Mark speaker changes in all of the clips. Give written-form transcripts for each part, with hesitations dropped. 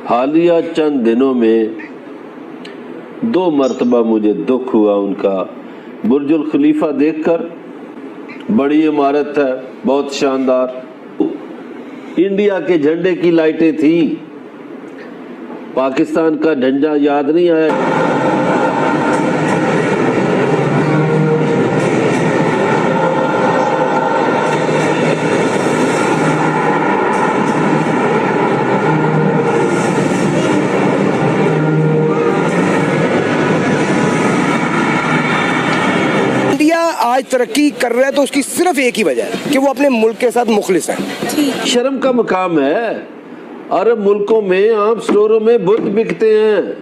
Speaker 1: हालिया चंद दिनों में 2 मरतबा मुझे दुख हुआ उनका। बुर्जुल खलीफा देखकर, बड़ी इमारत है, बहुत शानदार, इंडिया के झंडे की लाइटें थी, पाकिस्तान का झंडा याद नहीं आया।
Speaker 2: आज तरक्की कर रहा है तो उसकी सिर्फ एक ही वजह है कि वो अपने मुल्क के साथ मुखलिस है।
Speaker 1: शर्म का मकाम है। अरब मुल्कों में आम स्टोरों में बुत बिकते हैं,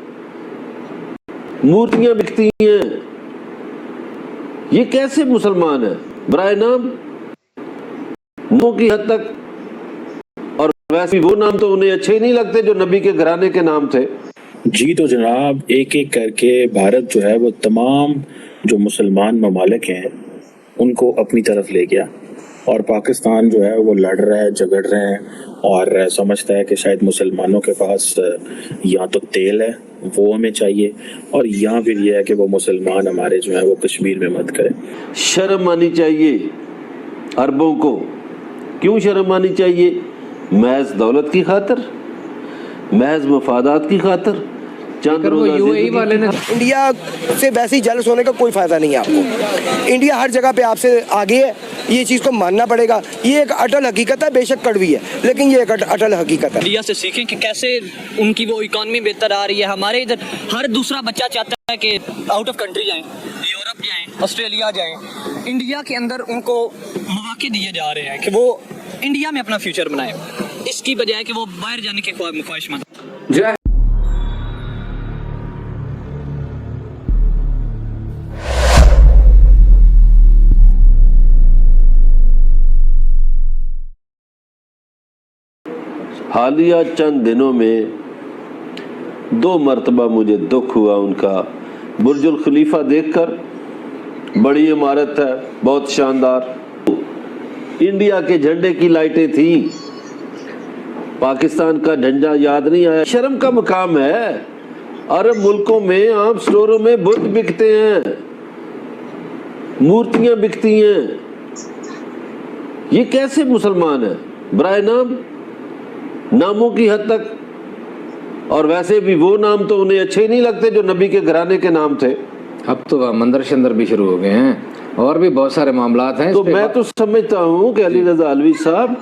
Speaker 1: मूर्तियां बिकती हैं। ये कैसे मुसलमान है? बराए नाम नो की हद तक। और वैसे वो नाम तो उन्हें अच्छे ही नहीं लगते जो नबी के घराने के नाम थे।
Speaker 3: जी तो जनाब, एक एक करके भारत जो है वो तमाम जो मुसलमान ममालिक हैं उनको अपनी तरफ ले गया, और पाकिस्तान जो है वो लड़ रहा है, झगड़ रहे हैं और समझता है कि शायद मुसलमानों के पास या तो तेल है वो हमें चाहिए, और या फिर यह है कि वो मुसलमान हमारे जो है वो कश्मीर में मत करें।
Speaker 1: शर्म आनी चाहिए अरबों को। क्यों शर्म आनी चाहिए? महज दौलत की खातिर, महज मफादात की खातिर, चंद
Speaker 2: यूएई वाले ने इंडिया से वैसे ही जेलस होने का कोई फायदा नहीं है आपको। इंडिया हर जगह पे आपसे आगे है, ये चीज़ को मानना पड़ेगा। ये एक अटल हकीकत है, बेशक कड़वी है लेकिन ये एक अटल हकीकत है।
Speaker 4: इंडिया से सीखें कि कैसे उनकी वो इकॉनमी बेहतर आ रही है। हमारे इधर हर दूसरा बच्चा चाहता है कि आउट ऑफ कंट्री जाएं, यूरोप जाएं, ऑस्ट्रेलिया जाएं। इंडिया के अंदर उनको मौके दिए जा रहे हैं कि वो इंडिया में अपना फ्यूचर बनाएं, इसकी बजाय कि वो बाहर जाने के ख्वाहिशमंद।
Speaker 1: हालिया चंद दिनों में 2 मरतबा मुझे दुख हुआ उनका। बुर्जुल खलीफा देखकर, बड़ी इमारत है, बहुत शानदार, इंडिया के झंडे की लाइटें थी, पाकिस्तान का झंडा याद नहीं आया। शर्म का मकाम है। अरब मुल्कों में आम स्टोरों में बुत बिकते हैं, मूर्तियां बिकती हैं। ये कैसे मुसलमान है? बराए नाम नामों की हद तक। और वैसे भी वो नाम तो उन्हें अच्छे ही नहीं लगते जो नबी के घराने के नाम थे।
Speaker 5: अब तो मंदिर शंदर भी शुरू हो गए हैं और भी बहुत सारे मामलात हैं।
Speaker 1: तो मैं तो समझता हूँ कि अली रजा अलवी साहब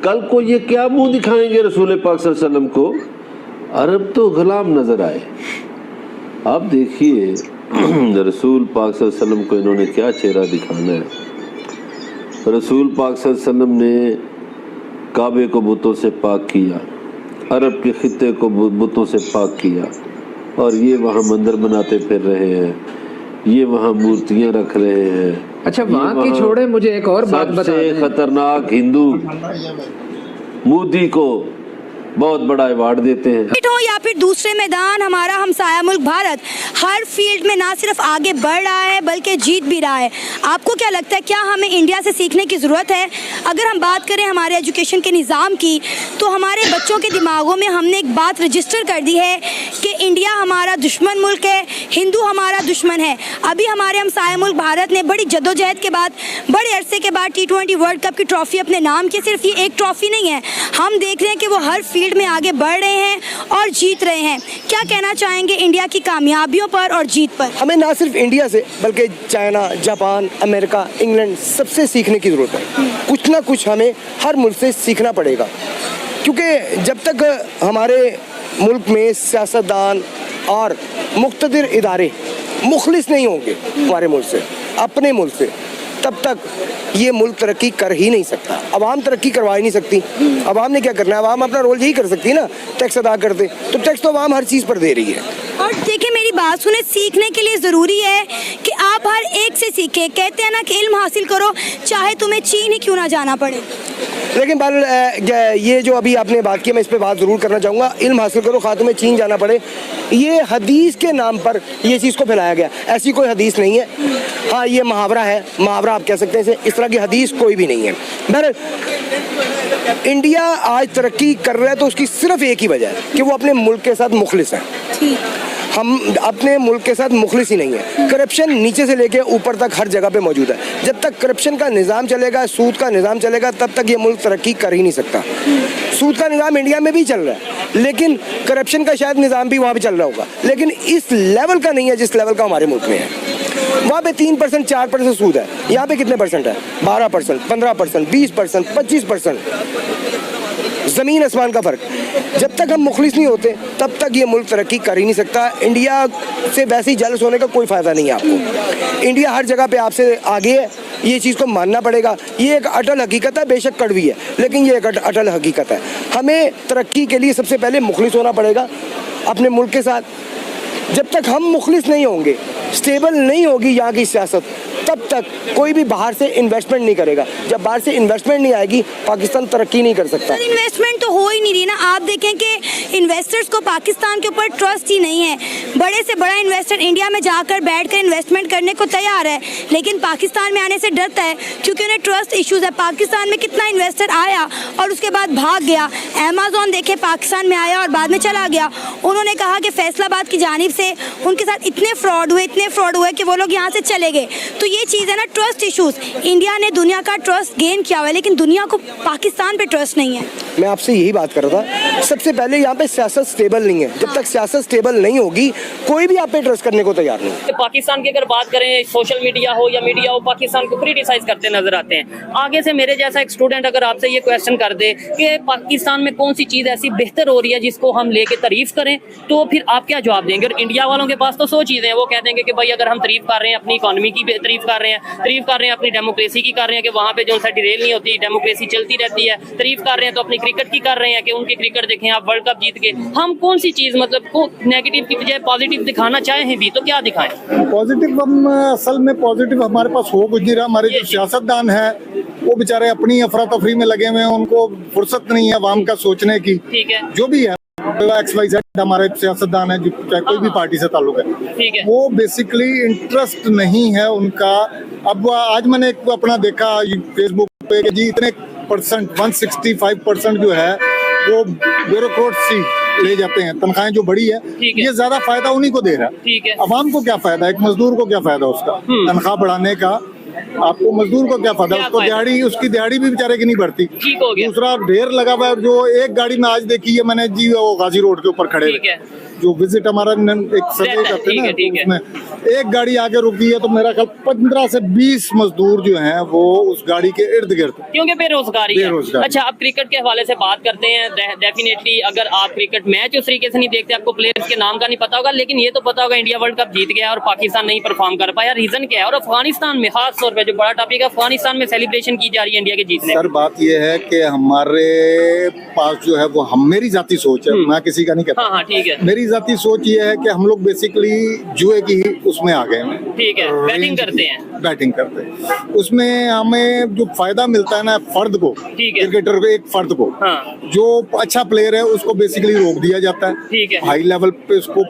Speaker 1: कल को ये क्या मुंह दिखाएंगे रसूल पाक सल्लल्लाहु अलैहि वसल्लम को? अरब तो गुलाम नजर आए। अब देखिए रसूल पाक सल्लल्लाहु अलैहि वसल्लम को इन्होंने क्या चेहरा दिखाना है। रसूल पाक सल्लल्लाहु अलैहि वसल्लम ने काबे को बुतों से पाक किया, अरब के खित्ते को बुतों से पाक किया, और ये वहाँ मंदिर बनाते फिर रहे हैं, ये वहाँ मूर्तियाँ रख रहे हैं।
Speaker 5: अच्छा, वहाँ की छोड़े, मुझे एक और बात बता दें।
Speaker 1: सबसे खतरनाक हिंदू मोदी को बहुत बड़ा अवार्ड देते हैं।
Speaker 6: हो या फिर दूसरे मैदान, हमारा हमसाया मुल्क भारत हर फील्ड में ना सिर्फ आगे बढ़ रहा है बल्कि जीत भी रहा है। आपको क्या लगता है, क्या हमें इंडिया से सीखने की ज़रूरत है? अगर हम बात करें हमारे एजुकेशन के निज़ाम की, तो हमारे बच्चों के दिमागों में हमने एक बात रजिस्टर कर दी है कि इंडिया हमारा दुश्मन मुल्क है, हिंदू हमारा दुश्मन है। अभी हमारे हमसाया मुल्क भारत ने बड़ी जद्दोजहद के बाद, बड़े अरसे के बाद T20 वर्ल्ड कप की ट्रॉफी अपने नाम की। सिर्फ ये एक ट्रॉफी नहीं है, हम देख रहे हैं कि वो हर फील्ड में आगे बढ़ रहे हैं और जीत रहे हैं। क्या कहना चाहेंगे इंडिया की कामयाबियों पर और जीत पर?
Speaker 2: हमें ना सिर्फ इंडिया से बल्कि चाइना, जापान, अमेरिका, इंग्लैंड सबसे सीखने की ज़रूरत है। कुछ ना कुछ हमें हर मुल्क से सीखना पड़ेगा, क्योंकि जब तक हमारे मुल्क में सियासतदान और मुक़्तदिर इदारे मुखलिस नहीं होंगे हमारे मुल्क से, अपने मुल्क से, तब तक ये मुल्क तरक्की कर ही नहीं सकता। अवाम तरक्की करवा ही नहीं सकती। अवाम ने क्या करना है? अवाम अपना रोल यही कर सकती है ना, टैक्स अदा कर दे। तो टैक्स तो अवाम हर चीज़ पर दे रही है।
Speaker 6: और देखिए, मेरी बात सुने, सीखने के लिए ज़रूरी है कि आप हर एक से सीखें। कहते हैं ना कि इल्म हासिल करो चाहे तुम्हें चीन ही क्यों ना जाना पड़े।
Speaker 2: लेकिन ये जो अभी आपने बात की, मैं इस पर बात ज़रूर करना चाहूँगा। इल्म हासिल करो खा तुम्हें चीन जाना पड़े, ये हदीस के नाम पर ये चीज़ को फैलाया गया। ऐसी कोई हदीस नहीं है। हाँ, ये मुहावरा है, मुहावरा आप कह सकते हैं इसे। इस तरह की हदीस कोई भी नहीं है। इंडिया आज तरक्की कर रहा है तो उसकी सिर्फ एक ही वजह है कि वो अपने मुल्क के साथ मुखलिस है। हम अपने मुल्क के साथ मुखलिस ही नहीं है। करप्शन नीचे से लेके ऊपर तक हर जगह पे मौजूद है। जब तक करप्शन का निज़ाम चलेगा, सूद का निज़ाम चलेगा, तब तक ये मुल्क तरक्की कर ही नहीं सकता। सूद का निज़ाम इंडिया में भी चल रहा है, लेकिन करप्शन का शायद निज़ाम भी वहाँ पे चल रहा होगा, लेकिन इस लेवल का नहीं है जिस लेवल का हमारे मुल्क में है। वहाँ पे 3% 4% सूद है, यहाँ पे कितने परसेंट है? 12%, 15%, 20%, 25%। ज़मीन आसमान का फ़र्क। जब तक हम मुखलिस नहीं होते तब तक ये मुल्क तरक्की कर ही नहीं सकता। इंडिया से वैसे ही जेलस होने का कोई फ़ायदा नहीं है आपको। इंडिया हर जगह पे आपसे आगे है, ये चीज़ को मानना पड़ेगा। ये एक अटल हकीकत है, बेशक कड़वी है, लेकिन ये एक अटल हकीकत है। हमें तरक्की के लिए सबसे पहले मुखलिस होना पड़ेगा अपने मुल्क के साथ। जब तक हम मुखलिस नहीं होंगे, स्टेबल नहीं होगी यहाँ की सियासत, तब तक कोई भी बाहर से इन्वेस्टमेंट नहीं करेगा। जब बाहर से इन्वेस्टमेंट नहीं आएगी, पाकिस्तान तरक्की नहीं कर सकता।
Speaker 6: इन्वेस्टमेंट तो हो ही नहीं रही ना। आप देखें कि इन्वेस्टर्स को पाकिस्तान के ऊपर ट्रस्ट ही नहीं है। बड़े से बड़ा इन्वेस्टर इंडिया में जाकर बैठकर इन्वेस्टमेंट करने को तैयार है, लेकिन पाकिस्तान में आने से डरता है क्योंकि उन्हें ट्रस्ट इश्यूज है। पाकिस्तान में कितना इन्वेस्टर आया और उसके बाद भाग गया। अमेज़न देखे पाकिस्तान में आया और बाद में चला गया। उन्होंने कहा कि फैसलाबाद की जानिब से उनके साथ इतने फ्रॉड हुए कि वो लोग यहाँ से चले गए। तो ये चीज़ है ना, ट्रस्ट इश्यूज। इंडिया ने दुनिया का ट्रस्ट गेन किया हुआ है, लेकिन दुनिया को पाकिस्तान पे ट्रस्ट नहीं है।
Speaker 2: मैं आपसे यही बात कर रहा था, सबसे पहले यहाँ पे सियासत स्टेबल नहीं है। जब तक सियासत स्टेबल नहीं होगी, कोई भी आप पे ट्रस्ट करने को तैयार नहीं है।
Speaker 7: पाकिस्तान की अगर बात करें, सोशल मीडिया हो या मीडिया हो, पाकिस्तान को क्रिटिसाइज करते नजर आते हैं। आगे से मेरे जैसा एक स्टूडेंट अगर आपसे ये क्वेश्चन कर दे कि पाकिस्तान में कौन सी चीज़ ऐसी बेहतर हो रही है जिसको हम लेके तारीफ करें, तो फिर आप क्या जवाब देंगे? और इंडिया वालों के पास तो 100 चीज़ें हैं। वो कह देंगे कि भाई अगर हम तारीफ कर रहे हैं अपनी इकॉनमी की, तारीफ कर रहे हैं अपनी डेमोक्रेसी की, कर रहे हैं कि वहाँ पे जो सा डिरेल नहीं होती, डेमोक्रेसी चलती रहती है। तारीफ कर रहे हैं तो अपनी क्रिकेट की कर रहे हैं कि उनकी क्रिकेट देखें, आप वर्ल्ड कप जीत गए। हम कौन सी चीज़ मतलब को नेगेटिव की बजाय पॉजिटिव दिखाना चाहें भी तो क्या दिखाएं?
Speaker 8: पॉजिटिव हम असल में पॉजिटिव हमारे पास हो कुछ नहीं रहा। हमारे जो सियासतदान है वो बेचारे अपनी अफरा तफरी में लगे हुए हैं, उनको फुर्सत नहीं है अवाम का सोचने की।
Speaker 7: ठीक है,
Speaker 8: जो भी है XYZ हमारे सियासतदान है, चाहे कोई भी पार्टी से ताल्लुक है,
Speaker 7: ठीक है,
Speaker 8: वो बेसिकली इंटरेस्ट नहीं है उनका। अब आज मैंने एक अपना देखा फेसबुक पे कि जी इतने परसेंट 165% जो है वो ब्यूरोक्रेसी ले जाते हैं, तनख्वाहें जो बड़ी है, ये ज्यादा फायदा उन्हीं को दे रहा है।
Speaker 7: ठीक है,
Speaker 8: अवाम को क्या फायदा, एक मजदूर को क्या फायदा उसका तनख्वाह बढ़ाने का? आपको मजदूर को क्या फायदा? उसको दिहाड़ी, उसकी दिहाड़ी भी बेचारे की नहीं बढ़ती।
Speaker 7: ठीक हो गया।
Speaker 8: दूसरा ढेर लगा हुआ है। जो एक गाड़ी में आज देखी है मैंने जी, वो गाजी रोड के ऊपर खड़े
Speaker 7: ठीक है,
Speaker 8: जो विजिट हमारा एक सर्वे करते हैं ना, उसमें एक गाड़ी आगे रुकी है तो मेरा ख्याल 15 से 20 मजदूर जो हैं वो उस गाड़ी के इर्द गिर्द,
Speaker 7: क्योंकि बेरोजगारी है। अच्छा, आप क्रिकेट के हवाले से बात करते हैं। डेफिनेटली अगर आप क्रिकेट मैच उस तरीके से नहीं देखते, आपको प्लेयर्स के नाम का नहीं पता होगा, लेकिन ये तो पता होगा इंडिया वर्ल्ड कप जीत गया और पाकिस्तान नहीं परफॉर्म कर पाया। रीजन क्या है? और अफगानिस्तान में खास तौर पर जो बड़ा टॉपिक है, अफगानिस्तान में सेलिब्रेशन की जा रही है इंडिया के जीतने।
Speaker 8: सर बात ये है कि हमारे पास जो है वो मेरी जाती सोच है, मैं किसी का नहीं कहता।
Speaker 7: हाँ, ठीक है।
Speaker 8: मेरी जाती सोच ये है कि हम लोग बेसिकली जुए की उसमें आ गए हैं।
Speaker 7: ठीक है, बैटिंग करते हैं।
Speaker 8: उसमें हमें जो फायदा मिलता है ना फर्द को, क्रिकेटर को, एक फर्द को,
Speaker 7: हाँ,
Speaker 8: जो अच्छा प्लेयर है उसको बेसिकली रोक दिया जाता है।
Speaker 7: ठीक है,
Speaker 8: हाई लेवल पे उसको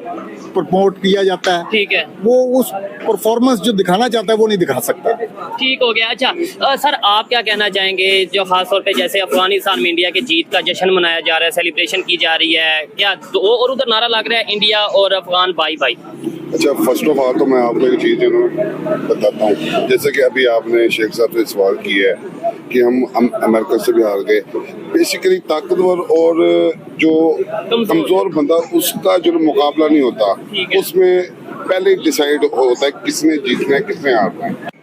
Speaker 8: प्रमोट किया जाता है।
Speaker 7: ठीक है,
Speaker 8: वो उस परफॉर्मेंस जो दिखाना चाहता है वो नहीं दिखा सकता।
Speaker 7: ठीक हो गया। अच्छा सर, आप क्या कहना चाहेंगे जो खास तौर पे जैसे अफगानिस्तान में इंडिया के जीत का जश्न मनाया जा रहा है, सेलिब्रेशन की जा रही है, क्या तो और उधर नारा लग रहा है इंडिया और अफगान बाई बाई?
Speaker 9: अच्छा, फर्स्ट ऑफ ऑल तो मैं आपको एक चीज़ बताता हूँ। जैसे कि अभी आपने शेख साहब से सवाल किया है कि हम अमेरिका से भी हार गए। बेसिकली ताकतवर और जो कमजोर बंदा उसका जो मुकाबला नहीं होता, उसमें पहले डिसाइड होता है किसने जीतना है किसने हारना है।